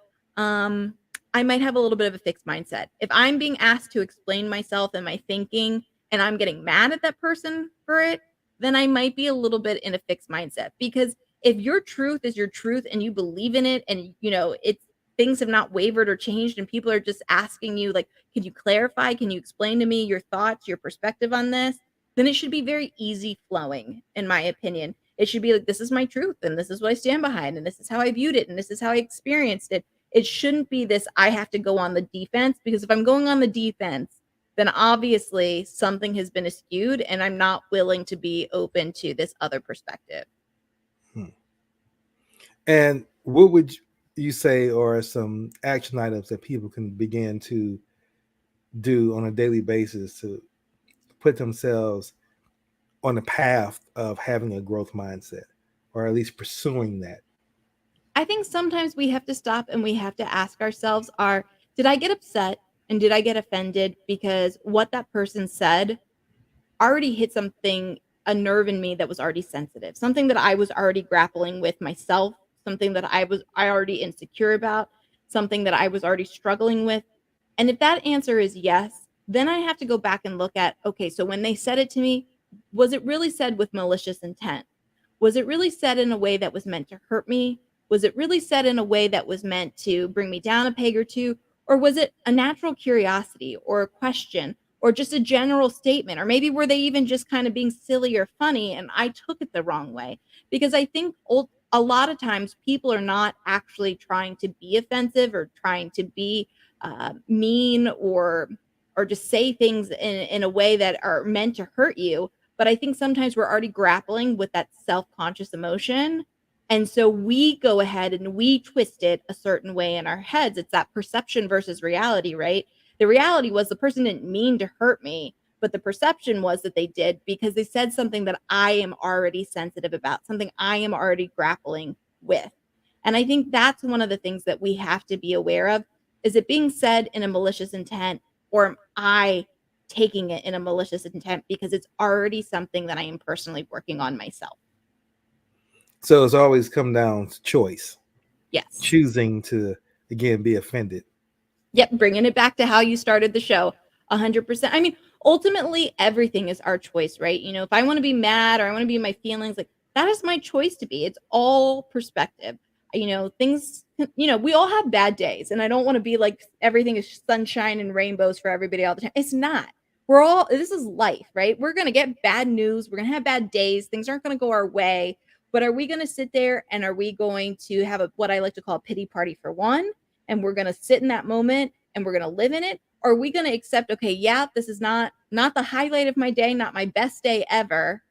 I might have a little bit of a fixed mindset. If I'm being asked to explain myself and my thinking and I'm getting mad at that person for it, then I might be a little bit in a fixed mindset. Because if your truth is your truth and you believe in it, and it's things have not wavered or changed, and people are just asking you, like, can you clarify? Can you explain to me your thoughts, your perspective on this? Then it should be very easy flowing, in my opinion. It should be like, this is my truth and this is what I stand behind and this is how I viewed it and this is how I experienced it. It shouldn't be this I have to go on the defense, because if I'm going on the defense, then obviously something has been skewed and I'm not willing to be open to this other perspective. And what would you say are some action items that people can begin to do on a daily basis to put themselves on the path of having a growth mindset, or at least pursuing that? I think sometimes we have to stop and we have to ask ourselves, did I get upset and did I get offended because what that person said already hit something, a nerve in me that was already sensitive, something that I was already grappling with myself, something that I already insecure about, something that I was already struggling with. And if that answer is yes, then I have to go back and look at, okay, so when they said it to me, was it really said with malicious intent? Was it really said in a way that was meant to hurt me? Was it really said in a way that was meant to bring me down a peg or two? Or was it a natural curiosity or a question or just a general statement? Or maybe were they even just kind of being silly or funny and I took it the wrong way? Because I think a lot of times people are not actually trying to be offensive or trying to be mean or just say things in a way that are meant to hurt you. But I think sometimes we're already grappling with that self-conscious emotion. And so we go ahead and we twist it a certain way in our heads. It's that perception versus reality, right? The reality was the person didn't mean to hurt me, but the perception was that they did because they said something that I am already sensitive about, something I am already grappling with. And I think that's one of the things that we have to be aware of. Is it being said in a malicious intent, or am I taking it in a malicious intent because it's already something that I am personally working on myself? So it's always come down to choice. Yes. Choosing to, again, be offended. Yep, bringing it back to how you started the show. 100%. I mean, ultimately, everything is our choice, right? If I want to be mad or I want to be in my feelings, like, that is my choice to be. It's all perspective. Things, we all have bad days, and I don't want to be like everything is sunshine and rainbows for everybody all the time. It's not. This is life, right? We're going to get bad news. We're going to have bad days. Things aren't going to go our way. But are we going to sit there and are we going to have what I like to call a pity party for one? And we're going to sit in that moment and we're going to live in it? Or are we going to accept, okay, yeah, this is not the highlight of my day, not my best day ever,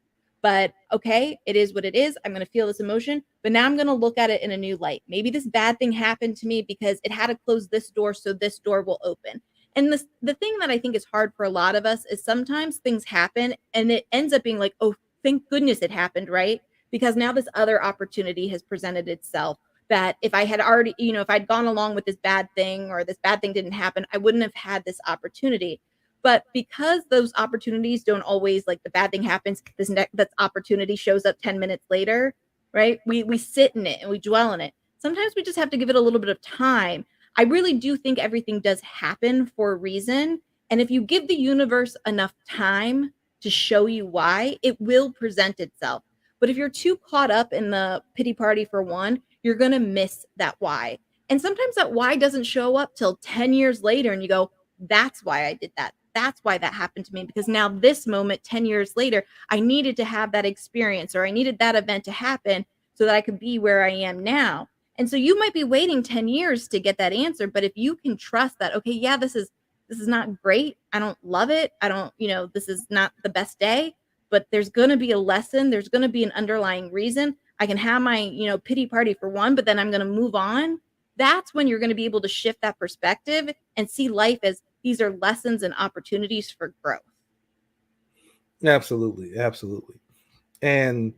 but okay, it is what it is. I'm going to feel this emotion, but now I'm going to look at it in a new light. Maybe this bad thing happened to me because it had to close this door, so this door will open. And the thing that I think is hard for a lot of us is sometimes things happen and it ends up being like, oh, thank goodness it happened, right? Because now this other opportunity has presented itself that if I had already, if I'd gone along with this bad thing or this bad thing didn't happen, I wouldn't have had this opportunity. But because those opportunities don't always, like, the bad thing happens, that opportunity shows up 10 minutes later, right? We sit in it and we dwell in it. Sometimes we just have to give it a little bit of time. I really do think everything does happen for a reason. And if you give the universe enough time to show you why, it will present itself. But if you're too caught up in the pity party for one, you're going to miss that why. And sometimes that why doesn't show up till 10 years later. And you go, that's why I did that. That's why that happened to me. Because now this moment, 10 years later, I needed to have that experience, or I needed that event to happen so that I could be where I am now. And so you might be waiting 10 years to get that answer. But if you can trust that, okay, yeah, this is not great. I don't love it. I don't, this is not the best day. but there's going to be a lesson. There's going to be an underlying reason. I can have my, pity party for one, but then I'm going to move on. That's when you're going to be able to shift that perspective and see life as these are lessons and opportunities for growth. Absolutely, absolutely. And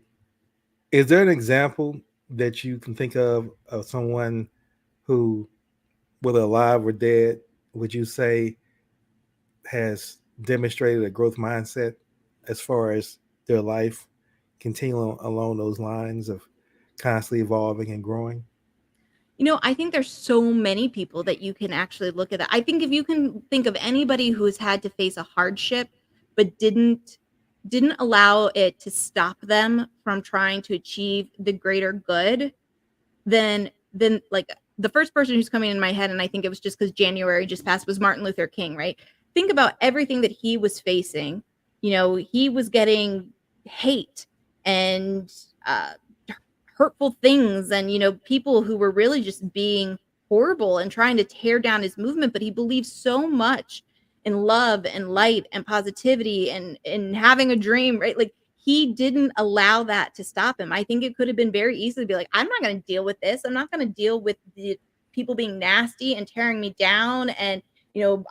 is there an example that you can think of someone who, whether alive or dead, would you say has demonstrated a growth mindset as far as their life continuing along those lines of constantly evolving and growing? I think there's so many people that you can actually look at that. I think if you can think of anybody who has had to face a hardship but didn't allow it to stop them from trying to achieve the greater good, then like the first person who's coming in my head, and I think it was just because January just passed, was Martin Luther King, right? Think about everything that he was facing. He was getting hate and uh, hurtful things, and people who were really just being horrible and trying to tear down his movement. But he believed so much in love and light and positivity and having a dream, right? Like he didn't allow that to stop him. I think it could have been very easy to be like, I'm not going to deal with this. I'm not going to deal with the people being nasty and tearing me down. And,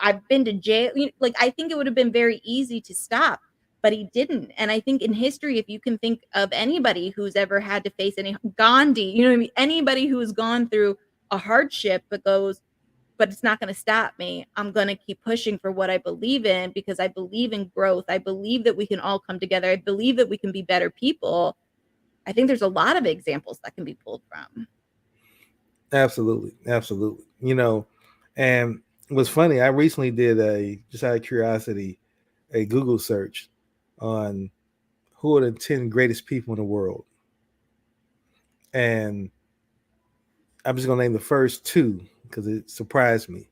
I've been to jail. Like, I think it would have been very easy to stop, but he didn't. And I think in history, if you can think of anybody who's ever had to face any Gandhi, you know what I mean? Anybody who has gone through a hardship but goes, but it's not going to stop me. I'm going to keep pushing for what I believe in because I believe in growth. I believe that we can all come together. I believe that we can be better people. I think there's a lot of examples that can be pulled from. Absolutely, absolutely. And what's funny, I recently did just out of curiosity, a Google search on who are the 10 greatest people in the world. And I'm just going to name the first two because it surprised me.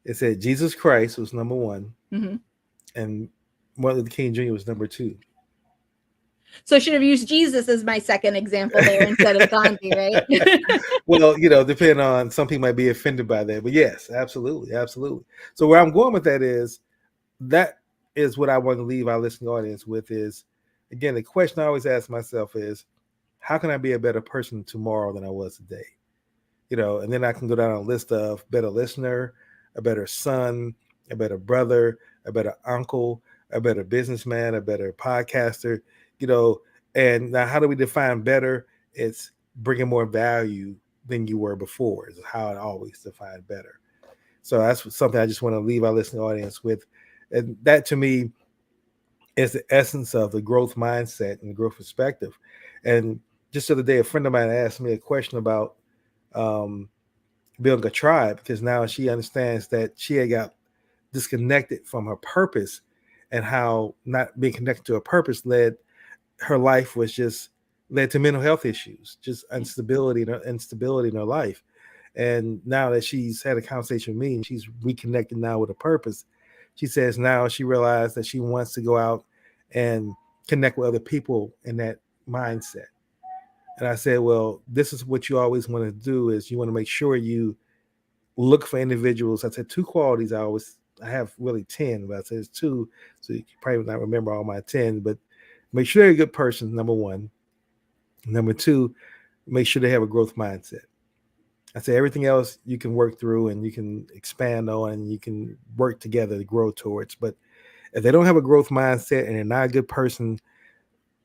It said Jesus Christ was number one, Mm-hmm. and Martin Luther King Jr. was number two. So I should have used Jesus as my second example there instead of Gandhi, right? Well, depending on, some people might be offended by that, but yes, absolutely, absolutely. So where I'm going with that is what I want to leave our listening audience with is, again, the question I always ask myself is, how can I be a better person tomorrow than I was today? And then I can go down a list of better listener, a better son, a better brother, a better uncle, a better businessman, a better podcaster, you know. And now, how do we define better? It's bringing more value than you were before, is how I always define better. So that's something I just want to leave our listening audience with. And that to me is the essence of the growth mindset and the growth perspective. And just the other day, a friend of mine asked me a question about um, building a tribe, because now she understands that she had got disconnected from her purpose, and how not being connected to her purpose her life was just led to mental health issues, just instability in her life. And now that she's had a conversation with me and she's reconnected now with a purpose, she says now she realized that she wants to go out and connect with other people in that mindset. And I said, well, this is what you always want to do, is you want to make sure you look for individuals. I said two qualities I have really 10, but I said it's two, so you probably not remember all my 10, but make sure they're a good person, number one. Number two, make sure they have a growth mindset. I say everything else you can work through and you can expand on and you can work together to grow towards. But if they don't have a growth mindset and they're not a good person,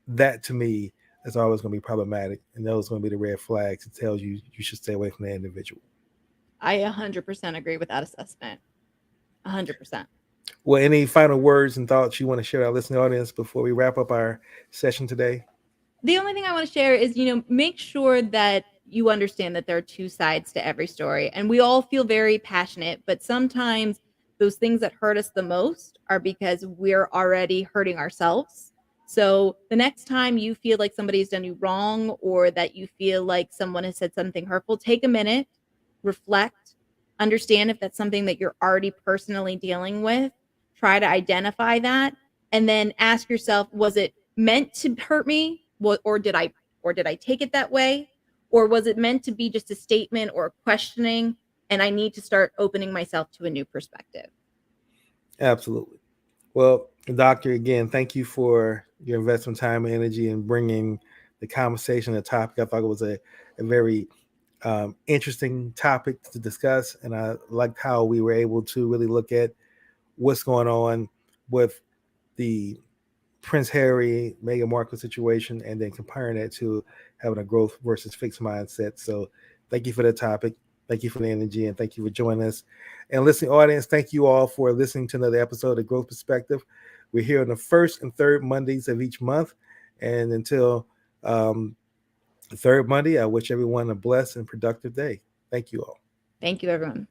that to me is always going to be problematic. And those are going to be the red flags. It tells you you should stay away from that individual. I 100% agree with that assessment. 100%. Well, any final words and thoughts you want to share with our listening audience before we wrap up our session today? The only thing I want to share is, make sure that you understand that there are two sides to every story. And we all feel very passionate, but sometimes those things that hurt us the most are because we're already hurting ourselves. So the next time you feel like somebody's done you wrong, or that you feel like someone has said something hurtful, take a minute, reflect, understand if that's something that you're already personally dealing with. Try to identify that, and then ask yourself, was it meant to hurt me? Or did I take it that way? Or was it meant to be just a statement or a questioning, and I need to start opening myself to a new perspective? Absolutely. Well, doctor, again, thank you for your investment time and energy in bringing the conversation, the topic. I thought it was a very interesting topic to discuss. And I liked how we were able to really look at what's going on with the Prince Harry, Meghan Markle situation, and then comparing that to having a growth versus fixed mindset. So thank you for the topic. Thank you for the energy, and thank you for joining us. And listening audience, thank you all for listening to another episode of Growth Perspective. We're here on the first and third Mondays of each month. And until the third Monday, I wish everyone a blessed and productive day. Thank you all. Thank you, everyone.